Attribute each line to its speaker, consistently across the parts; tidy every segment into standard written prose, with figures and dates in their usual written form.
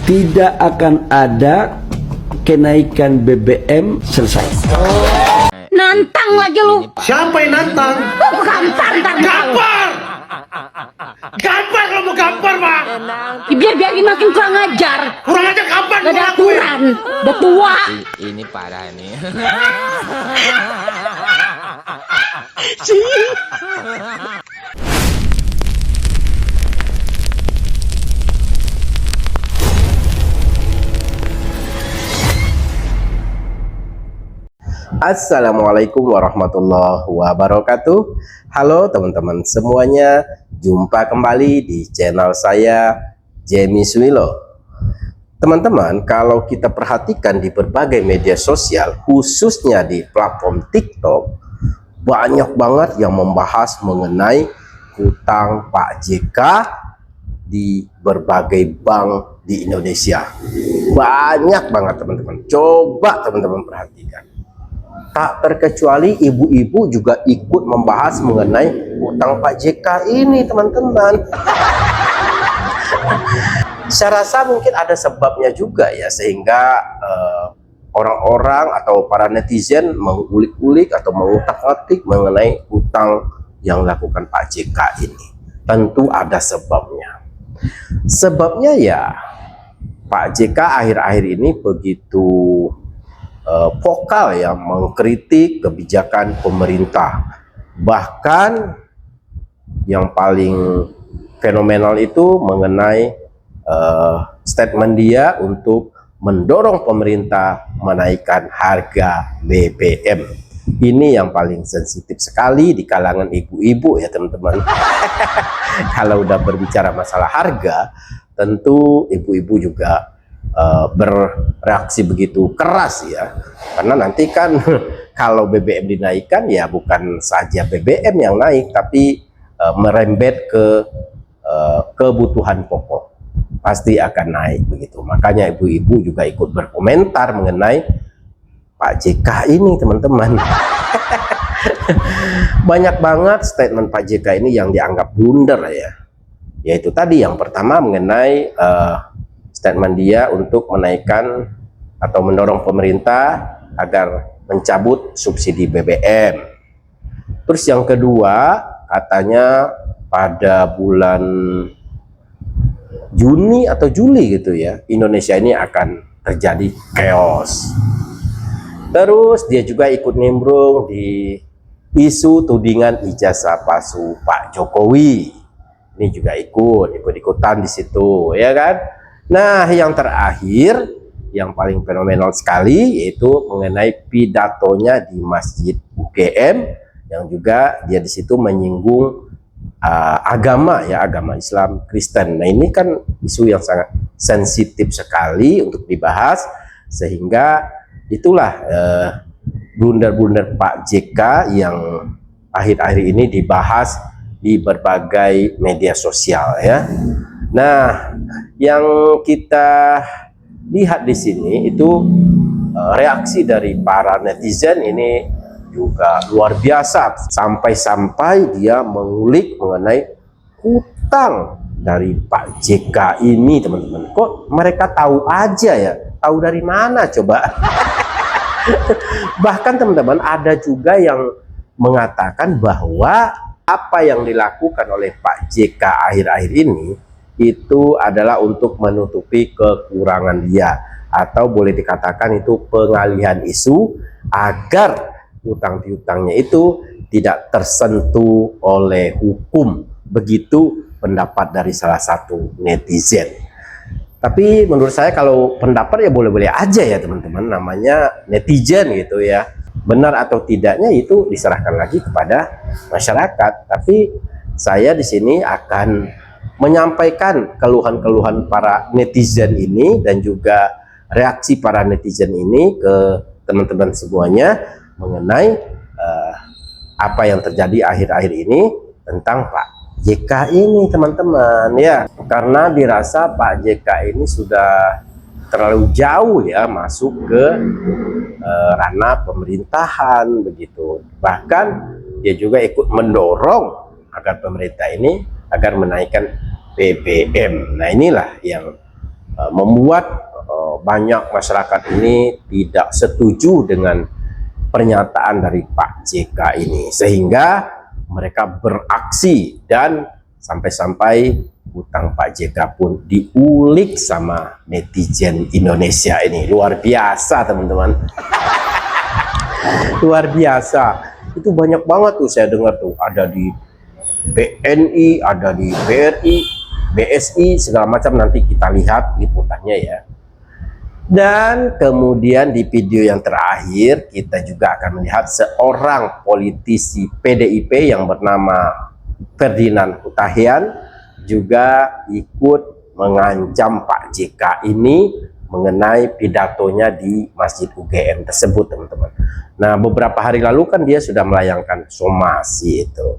Speaker 1: tidak akan ada kenaikan BBM selesai.
Speaker 2: Nantang lagi lu.
Speaker 3: Siapa yang nantang?
Speaker 2: Gampar ntar.
Speaker 3: Gampar! Gampar kalau mau gampar, Pak!
Speaker 2: Biar makin kurang ajar.
Speaker 3: Kurang aja gampar
Speaker 2: Gak ada aturan. Udah tua.
Speaker 4: Ini parah nih.
Speaker 5: Assalamualaikum warahmatullahi wabarakatuh. Halo teman-teman semuanya, jumpa kembali di channel saya, Jemi Swilo. Teman-teman, kalau kita perhatikan di berbagai media sosial, khususnya di platform TikTok, banyak banget yang membahas mengenai hutang Pak JK di berbagai bank di Indonesia. Banyak banget teman-teman. Coba teman-teman perhatikan. Tak terkecuali ibu-ibu juga ikut membahas mengenai hutang Pak JK ini, teman-teman. Saya rasa mungkin ada sebabnya juga ya, sehingga orang-orang atau para netizen mengulik-ulik atau mengutak-atik mengenai hutang yang dilakukan Pak JK ini. Tentu ada sebabnya. Sebabnya ya, Pak JK akhir-akhir ini begitu vokal ya mengkritik kebijakan pemerintah. Bahkan yang paling fenomenal itu mengenai statement dia untuk mendorong pemerintah menaikkan harga BBM. Ini yang paling sensitif sekali di kalangan ibu-ibu ya teman-teman. Kalau udah berbicara masalah harga, tentu ibu-ibu juga bereaksi begitu keras ya, karena nanti kan kalau BBM dinaikkan ya bukan saja BBM yang naik, tapi merembet ke kebutuhan pokok, pasti akan naik begitu. Makanya ibu-ibu juga ikut berkomentar mengenai Pak JK ini, teman-teman. Banyak banget statement Pak JK ini yang dianggap blunder ya, yaitu tadi yang pertama mengenai statement dia untuk menaikkan atau mendorong pemerintah agar mencabut subsidi BBM. Terus yang kedua, katanya pada bulan Juni atau Juli gitu ya, Indonesia ini akan terjadi chaos. Terus dia juga ikut nimbrung di isu tudingan ijazah palsu Pak Jokowi. Ini juga ikut-ikutan di situ, ya kan? Nah, yang terakhir, yang paling fenomenal sekali, yaitu mengenai pidatonya di Masjid UGM, yang juga dia di situ menyinggung agama ya, agama Islam Kristen. Nah, ini kan isu yang sangat sensitif sekali untuk dibahas, sehingga itulah blunder-blunder Pak JK yang akhir-akhir ini dibahas di berbagai media sosial ya. Nah, yang kita lihat di sini itu reaksi dari para netizen ini juga luar biasa, sampai-sampai dia mengulik mengenai hutang dari Pak JK ini, teman-teman. Kok mereka tahu aja ya? Tahu dari mana coba? Bahkan teman-teman, ada juga yang mengatakan bahwa apa yang dilakukan oleh Pak JK akhir-akhir ini itu adalah untuk menutupi kekurangan dia, atau boleh dikatakan itu pengalihan isu agar hutang piutangnya itu tidak tersentuh oleh hukum. Begitu pendapat dari salah satu netizen. Tapi menurut saya kalau pendapat ya boleh-boleh aja ya teman-teman, namanya netizen gitu ya. Benar atau tidaknya itu diserahkan lagi kepada masyarakat. Tapi saya di sini akan menyampaikan keluhan-keluhan para netizen ini dan juga reaksi para netizen ini ke teman-teman semuanya mengenai apa yang terjadi akhir-akhir ini tentang Pak JK ini, teman-teman ya. Karena dirasa Pak JK ini sudah terlalu jauh ya masuk ke ranah pemerintahan begitu. Bahkan dia juga ikut mendorong agar pemerintah ini agar menaikkan BBM. Nah, inilah yang membuat banyak masyarakat ini tidak setuju dengan pernyataan dari Pak JK ini, sehingga mereka beraksi dan sampai-sampai hutang Pak JK pun diulik sama netizen Indonesia ini. Luar biasa teman-teman. Luar biasa. Itu banyak banget tuh saya dengar tuh, ada di BNI, ada di BRI, BSI, segala macam. Nanti kita lihat liputannya ya. Dan kemudian di video yang terakhir kita juga akan melihat seorang politisi PDIP yang bernama Ferdinand Huta-Heian juga ikut mengancam Pak JK ini mengenai pidatonya di Masjid UGM tersebut, teman-teman. Nah, beberapa hari lalu kan dia sudah melayangkan somasi itu.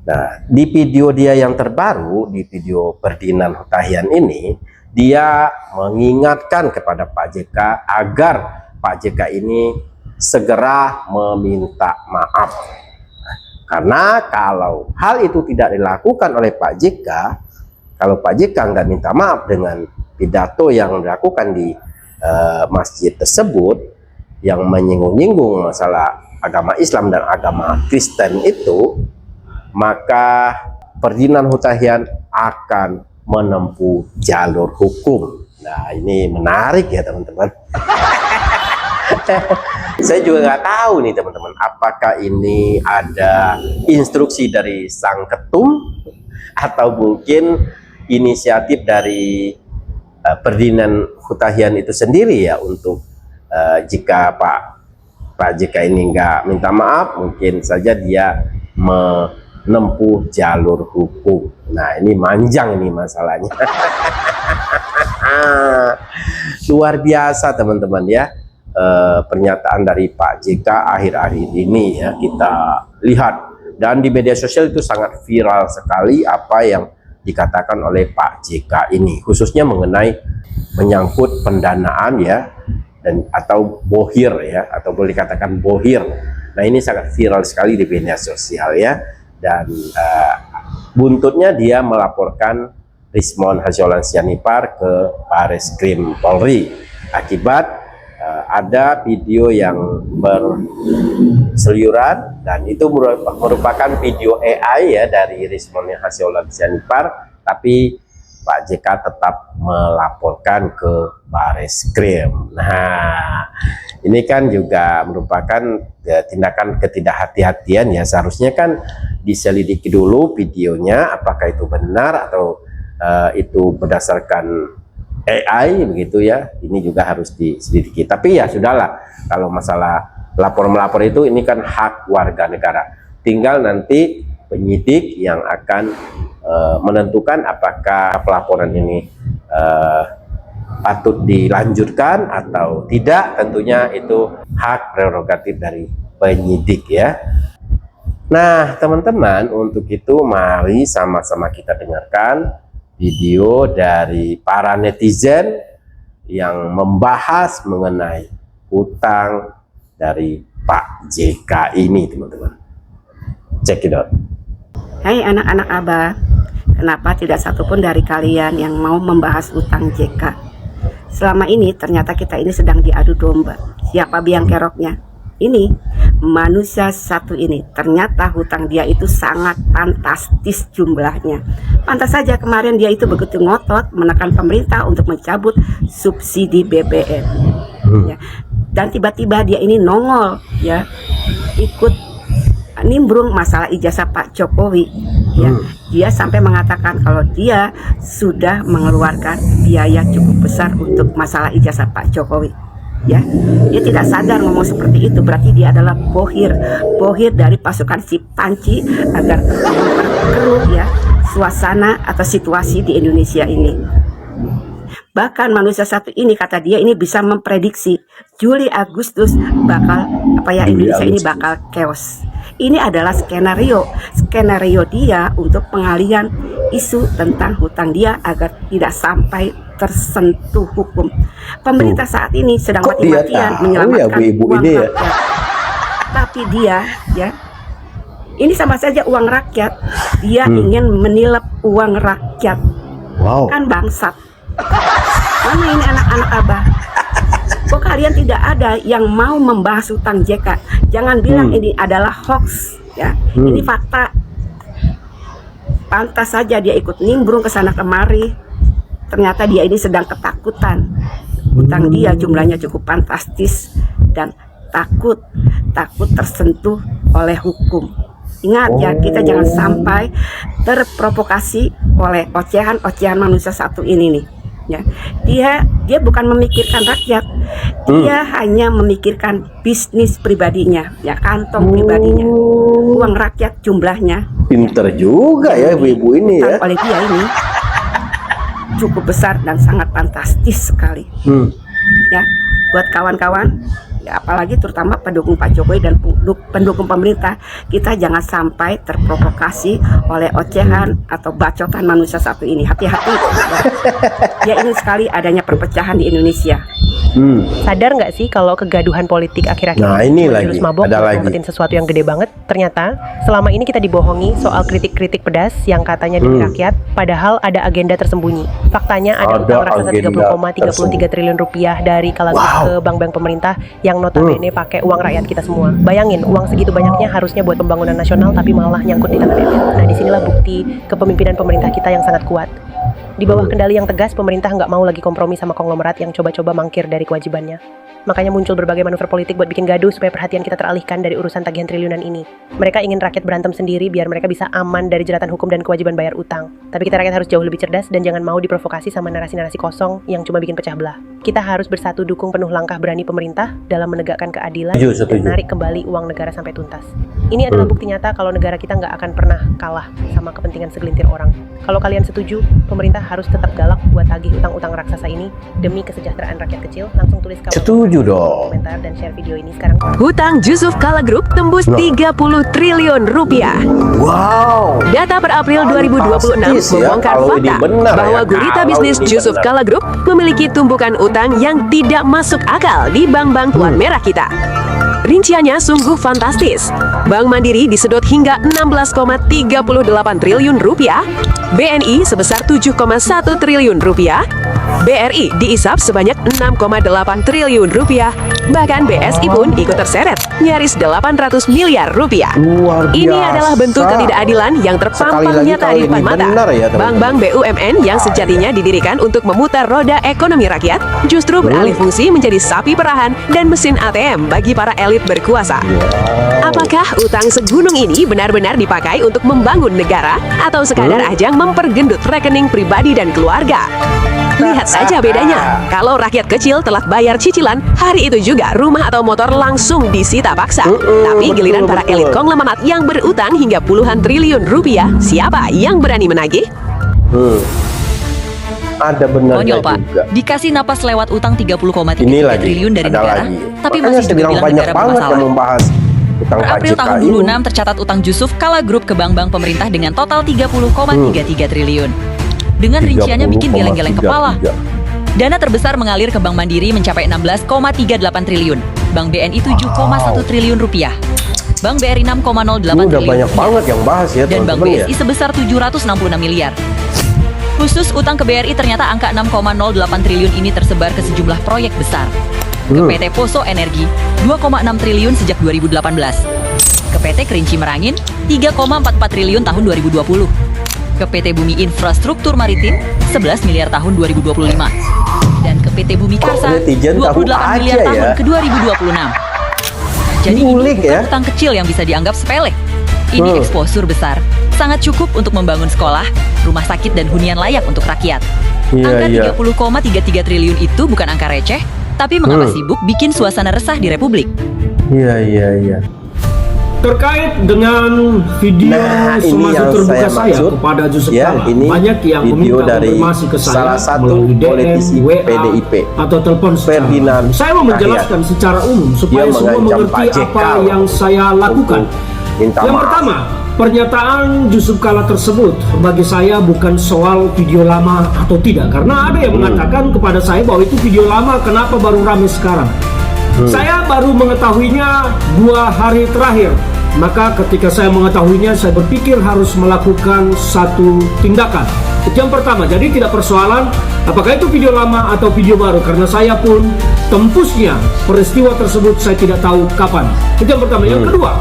Speaker 5: Nah, di video dia yang terbaru, di video Ferdinand Huta-Heian ini, dia mengingatkan kepada Pak JK agar Pak JK ini segera meminta maaf. Karena kalau hal itu tidak dilakukan oleh Pak JK, kalau Pak JK nggak minta maaf dengan pidato yang dilakukan di masjid tersebut, yang menyinggung-nyinggung masalah agama Islam dan agama Kristen itu, maka Ferdinand Huta-Heian akan menempuh jalur hukum. Nah, ini menarik ya teman-teman. Saya juga nggak tahu nih teman-teman, apakah ini ada instruksi dari sang ketum atau mungkin inisiatif dari Ferdinand Huta-Heian itu sendiri ya, untuk jika Pak JK ini nggak minta maaf, mungkin saja dia menempuh jalur hukum. Nah, ini manjang nih masalahnya. Luar biasa teman-teman ya, pernyataan dari Pak JK akhir-akhir ini ya, kita lihat. Dan di media sosial itu sangat viral sekali apa yang dikatakan oleh Pak JK ini, khususnya mengenai menyangkut pendanaan ya, dan atau bohir ya, atau boleh dikatakan bohir. Nah, ini sangat viral sekali di media sosial ya. Dan buntutnya dia melaporkan Rismon Hasyolan Sianipar ke Bareskrim Polri akibat ada video yang berseliuran, dan itu merupakan video AI ya dari Rismon Hasyolan Sianipar, tapi Pak JK tetap melaporkan ke Bareskrim. Nah, ini kan juga merupakan tindakan ketidakhati-hatian ya. Seharusnya kan diselidiki dulu videonya, apakah itu benar atau itu berdasarkan AI begitu ya. Ini juga harus diselidiki. Tapi ya sudahlah, kalau masalah lapor-melapor itu, ini kan hak warga negara. Tinggal nanti penyidik yang akan menentukan apakah pelaporan ini patut dilanjutkan atau tidak. Tentunya itu hak prerogatif dari penyidik ya. Nah teman-teman, untuk itu mari sama-sama kita dengarkan video dari para netizen yang membahas mengenai hutang dari Pak JK ini, teman-teman. Check it out.
Speaker 4: Hai anak-anak Abah, kenapa tidak satupun dari kalian yang mau membahas hutang JK? Selama ini ternyata kita ini sedang diadu domba. Siapa biang keroknya? Ini manusia satu ini, ternyata hutang dia itu sangat fantastis jumlahnya. Pantas saja kemarin dia itu begitu ngotot menekan pemerintah untuk mencabut subsidi BBM ya. Dan tiba-tiba dia ini nongol ya, ikut nimbrung masalah ijazah Pak Jokowi ya. Dia sampai mengatakan kalau dia sudah mengeluarkan biaya cukup besar untuk masalah ijazah Pak Jokowi ya. Dia tidak sadar ngomong seperti itu, berarti dia adalah bohir dari pasukan si Panci agar memperkeruh ya suasana atau situasi di Indonesia ini. Bahkan manusia satu ini, kata dia, ini bisa memprediksi Juli Agustus bakal Indonesia ini bakal chaos. Ini adalah skenario dia untuk pengalihan isu tentang hutang dia agar tidak sampai tersentuh hukum. Pemerintah saat ini sedang mati-matian menyelamatkan uang rakyat. Tapi dia ya, ini sama saja uang rakyat. Dia ingin menilap uang rakyat. Kan bangsat. anak-anak Abah, kok kalian tidak ada yang mau membahas utang JK? Jangan bilang ini adalah hoax, ya. Ini fakta. Pantas saja dia ikut nimbrung ke sana kemari. Ternyata dia ini sedang ketakutan. Utang dia jumlahnya cukup fantastis dan takut tersentuh oleh hukum. Ingat ya, kita jangan sampai terprovokasi oleh ocehan manusia satu ini nih. Ya, dia bukan memikirkan rakyat, dia hanya memikirkan bisnis pribadinya, ya, kantong pribadinya, uang rakyat jumlahnya.
Speaker 5: Pinter juga ya ibu-ibu ini ya.
Speaker 4: Oleh dia ini cukup besar dan sangat fantastis sekali. Ya, buat kawan-kawan, ya, apalagi terutama pendukung Pak Jokowi dan pendukung pemerintah, kita jangan sampai terprovokasi oleh ocehan atau bacotan manusia satu ini. Hati-hati, dia ingin sekali adanya perpecahan di Indonesia.
Speaker 6: Sadar nggak sih kalau kegaduhan politik akhir-akhir
Speaker 5: Nah, ini lagi,
Speaker 6: jurus mabok
Speaker 5: ada lagi.
Speaker 6: ngumpetin sesuatu yang gede banget? Ternyata selama ini kita dibohongi soal kritik-kritik pedas yang katanya demi rakyat, padahal ada agenda tersembunyi. Faktanya ada utang raksasa 30,33 triliun rupiah dari kalangan ke bank-bank pemerintah yang notabene pakai uang rakyat kita semua. Bayangin, uang segitu banyaknya harusnya buat pembangunan nasional, tapi malah nyangkut di tangan elit. Nah, disinilah bukti kepemimpinan pemerintah kita yang sangat kuat. Di bawah kendali yang tegas, pemerintah nggak mau lagi kompromi sama konglomerat yang coba-coba mangkir dari kewajibannya. Makanya muncul berbagai manuver politik buat bikin gaduh supaya perhatian kita teralihkan dari urusan tagihan triliunan ini. Mereka ingin rakyat berantem sendiri biar mereka bisa aman dari jeratan hukum dan kewajiban bayar utang. Tapi kita rakyat harus jauh lebih cerdas dan jangan mau diprovokasi sama narasi-narasi kosong yang cuma bikin pecah belah. Kita harus bersatu dukung penuh langkah berani pemerintah dalam menegakkan keadilan dan narik kembali uang negara sampai tuntas. Ini adalah bukti nyata kalau negara kita nggak akan pernah kalah sama kepentingan segelintir orang. Kalau kalian setuju, pemerintah harus tetap galak buat tagih utang-utang raksasa ini demi kesejahteraan rakyat kecil. Langsung tulis
Speaker 5: Setuju dong.
Speaker 6: komentar dan share video ini sekarang.
Speaker 7: Hutang Jusuf Kala Group tembus 30 triliun rupiah.
Speaker 5: Wow.
Speaker 7: Data per April 2026
Speaker 5: Fantastis ya,
Speaker 7: membongkar
Speaker 5: kalau ini
Speaker 7: fakta
Speaker 5: benar
Speaker 7: bahwa
Speaker 5: ya,
Speaker 7: gurita
Speaker 5: kalau
Speaker 7: bisnis
Speaker 5: ini
Speaker 7: Jusuf
Speaker 5: benar.
Speaker 7: Kala Group memiliki tumpukan utang yang tidak masuk akal di bank-bank tuan merah kita. Rinciannya sungguh fantastis. Bank Mandiri disedot hingga 16,38 triliun rupiah, BNI sebesar 7,1 triliun rupiah, BRI diisap sebanyak 6,8 triliun rupiah, bahkan BSI pun ikut terseret nyaris 800 miliar rupiah.
Speaker 5: Luar biasa.
Speaker 7: Ini adalah bentuk ketidakadilan yang
Speaker 5: Sekali
Speaker 7: terpampang
Speaker 5: lagi
Speaker 7: nyata
Speaker 5: kalau
Speaker 7: di depan
Speaker 5: ini
Speaker 7: mata.
Speaker 5: benar ya, teman-teman.
Speaker 7: Bank-bank BUMN yang sejatinya didirikan untuk memutar roda ekonomi rakyat justru beralih fungsi menjadi sapi perahan dan mesin ATM bagi para elit berkuasa. Apakah utang segunung ini benar-benar dipakai untuk membangun negara atau sekadar ajang mempergendut rekening pribadi dan keluarga? Lihat saja bedanya. Kalau rakyat kecil telat bayar cicilan, hari itu juga rumah atau motor langsung disita paksa. Tapi giliran para elit konglomerat yang berutang hingga puluhan triliun rupiah, siapa yang berani menagih?
Speaker 5: Ada benarnya
Speaker 8: Konyol Pak,
Speaker 5: juga.
Speaker 8: dikasih napas lewat utang 30,3
Speaker 5: Ini lagi,
Speaker 8: triliun dari
Speaker 5: ada
Speaker 8: negara,
Speaker 5: lagi.
Speaker 8: tapi
Speaker 5: Makanya
Speaker 8: masih
Speaker 5: saya
Speaker 8: juga
Speaker 5: bilang
Speaker 8: bilang
Speaker 5: banyak
Speaker 8: negara
Speaker 5: banget
Speaker 8: bermasalah.
Speaker 5: yang membahas utang
Speaker 8: Per April
Speaker 5: PJK
Speaker 8: tahun
Speaker 5: ini.
Speaker 8: 2006 tercatat utang Jusuf Kala Group ke bank-bank pemerintah dengan total 30,33 triliun. Dengan rinciannya bikin geleng-geleng kepala. Dana terbesar mengalir ke Bank Mandiri mencapai 16,38 triliun, Bank BNI 7,1 triliun rupiah, Bank BRI 6,08
Speaker 5: Ini udah
Speaker 8: triliun
Speaker 5: banyak
Speaker 8: rupiah,
Speaker 5: banget yang bahas ya
Speaker 8: dan Bank
Speaker 5: teman-teman ya.
Speaker 8: BSI sebesar 766 miliar. Khusus utang ke BRI ternyata angka 6,08 triliun ini tersebar ke sejumlah proyek besar. Ke PT Poso Energi 2,6 triliun sejak 2018. Ke PT Kerinci Merangin 3,44 triliun tahun 2020. Ke PT Bumi Infrastruktur Maritim 11 miliar tahun 2025. Dan ke PT Bumi Karsa
Speaker 5: netizen tahu
Speaker 8: 28 miliar
Speaker 5: aja
Speaker 8: tahun
Speaker 5: ya.
Speaker 8: ke 2026. Jadi ini
Speaker 5: Ngulik
Speaker 8: bukan
Speaker 5: ya.
Speaker 8: utang kecil yang bisa dianggap sepele. Ini eksposur besar, sangat cukup untuk membangun sekolah, rumah sakit, dan hunian layak untuk rakyat. Angka 30,33 triliun itu bukan angka receh, tapi mengapa sibuk bikin suasana resah di Republik?
Speaker 5: Iya.
Speaker 3: Terkait dengan video
Speaker 5: Nah, ini
Speaker 3: semasa
Speaker 5: yang
Speaker 3: terbuka
Speaker 5: saya
Speaker 3: saya
Speaker 5: maksud.
Speaker 3: kepada Jusuf
Speaker 5: Ya,
Speaker 3: Kala,
Speaker 5: ini
Speaker 3: banyak yang
Speaker 5: video
Speaker 3: meminta
Speaker 5: dari
Speaker 3: konfirmasi ke saya
Speaker 5: salah satu
Speaker 3: melalui DM,
Speaker 5: politisi
Speaker 3: WA,
Speaker 5: PDIP,
Speaker 3: atau telepon secara
Speaker 5: Ferdinand
Speaker 3: umum. Saya mau menjelaskan secara umum supaya
Speaker 5: Dia
Speaker 3: semua
Speaker 5: mengancam
Speaker 3: mengerti
Speaker 5: Pak JK
Speaker 3: apa yang saya lakukan.
Speaker 5: minta
Speaker 3: Yang
Speaker 5: maaf.
Speaker 3: pertama, pernyataan Jusuf Kala tersebut bagi saya bukan soal video lama atau tidak, karena ada yang mengatakan kepada saya bahwa itu video lama, kenapa baru ramai sekarang. Saya baru mengetahuinya 2 hari terakhir Maka ketika saya mengetahuinya, saya berpikir harus melakukan satu tindakan. Itu yang pertama. Jadi tidak persoalan apakah itu video lama atau video baru, karena saya pun tembusnya peristiwa tersebut saya tidak tahu kapan. Itu yang pertama. Yang kedua,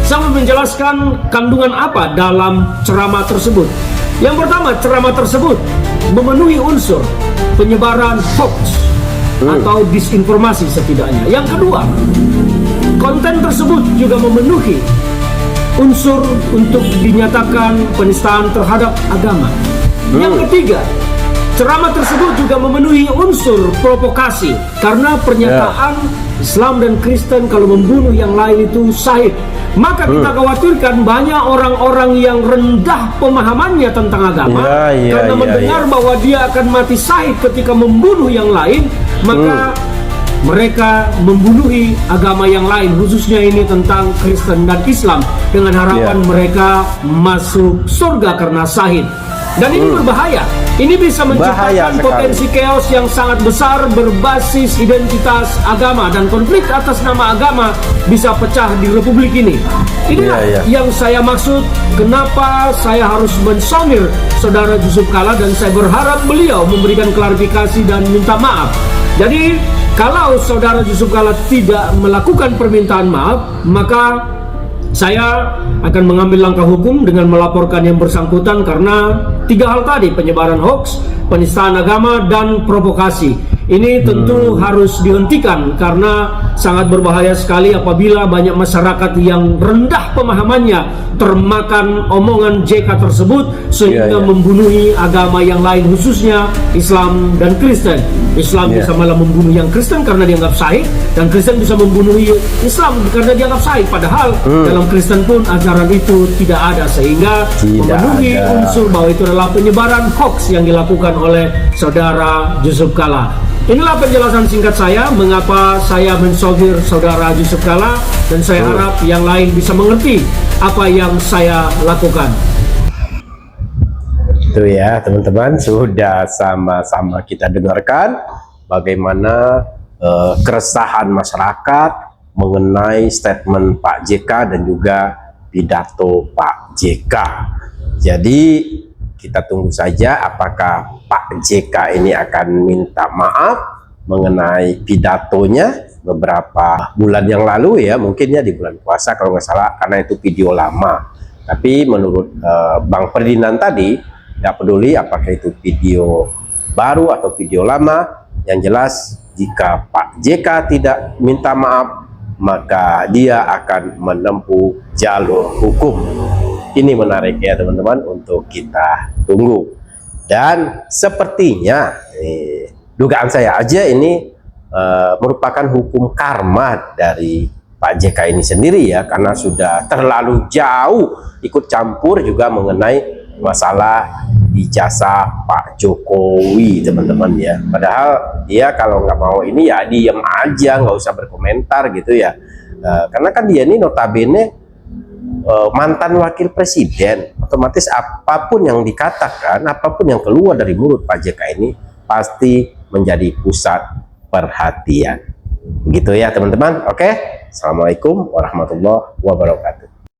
Speaker 3: saya menjelaskan kandungan apa dalam ceramah tersebut. Yang pertama, ceramah tersebut memenuhi unsur penyebaran hoax atau disinformasi setidaknya. Yang kedua, konten tersebut juga memenuhi unsur untuk dinyatakan penistaan terhadap agama. Yang ketiga, ceramah tersebut juga memenuhi unsur provokasi, karena pernyataan Islam dan Kristen kalau membunuh yang lain itu syahid. Maka kita khawatirkan banyak orang-orang yang rendah pemahamannya tentang agama, karena mendengar bahwa dia akan mati syahid ketika membunuh yang lain, maka mereka membunuhi agama yang lain, khususnya ini tentang Kristen dan Islam, dengan harapan mereka masuk surga karena syahid. Dan ini berbahaya. Ini bisa menciptakan potensi chaos yang sangat besar berbasis identitas agama, dan konflik atas nama agama bisa pecah di republik ini. Inilah yang saya maksud kenapa saya harus mensomir Saudara Yusuf Kala, dan saya berharap beliau memberikan klarifikasi dan minta maaf. Jadi kalau Saudara Yusuf Kala tidak melakukan permintaan maaf, maka saya akan mengambil langkah hukum dengan melaporkan yang bersangkutan, karena 3 hal tadi: penyebaran hoax, penistaan agama, dan provokasi. Ini tentu harus dihentikan, karena sangat berbahaya sekali apabila banyak masyarakat yang rendah pemahamannya termakan omongan JK tersebut sehingga membunuhi agama yang lain, khususnya Islam dan Kristen. Islam bisa malah membunuh yang Kristen karena dianggap syahid, dan Kristen bisa membunuh Islam karena dianggap syahid, padahal dalam Kristen pun ajaran itu tidak ada, sehingga memenuhi unsur bahwa itu adalah penyebaran hoax yang dilakukan oleh Saudara Yusuf Kala. Inilah penjelasan singkat saya mengapa saya mensogir Saudara Yusuf Kala, dan saya harap yang lain bisa mengerti apa yang saya lakukan.
Speaker 5: Itu ya teman-teman, sudah sama-sama kita dengarkan bagaimana keresahan masyarakat mengenai statement Pak JK dan juga pidato Pak JK. Jadi kita tunggu saja apakah Pak JK ini akan minta maaf mengenai pidatonya beberapa bulan yang lalu ya, mungkin ya di bulan puasa kalau nggak salah, karena itu video lama. Tapi menurut Bang Ferdinand tadi, tidak peduli apakah itu video baru atau video lama, yang jelas jika Pak JK tidak minta maaf, maka dia akan menempuh jalur hukum. Ini menarik ya teman-teman untuk kita tunggu. Dan sepertinya dugaan saya aja ini merupakan hukum karma dari Pak JK ini sendiri ya, karena sudah terlalu jauh ikut campur juga mengenai masalah ijazah Pak Jokowi teman-teman ya. Padahal dia kalau nggak mau ini ya diem aja, nggak usah berkomentar gitu ya. Karena kan dia ini notabene mantan wakil presiden, otomatis apapun yang dikatakan, apapun yang keluar dari mulut Pak JK ini pasti menjadi pusat perhatian. Begitu ya teman-teman. Oke, assalamualaikum warahmatullahi wabarakatuh.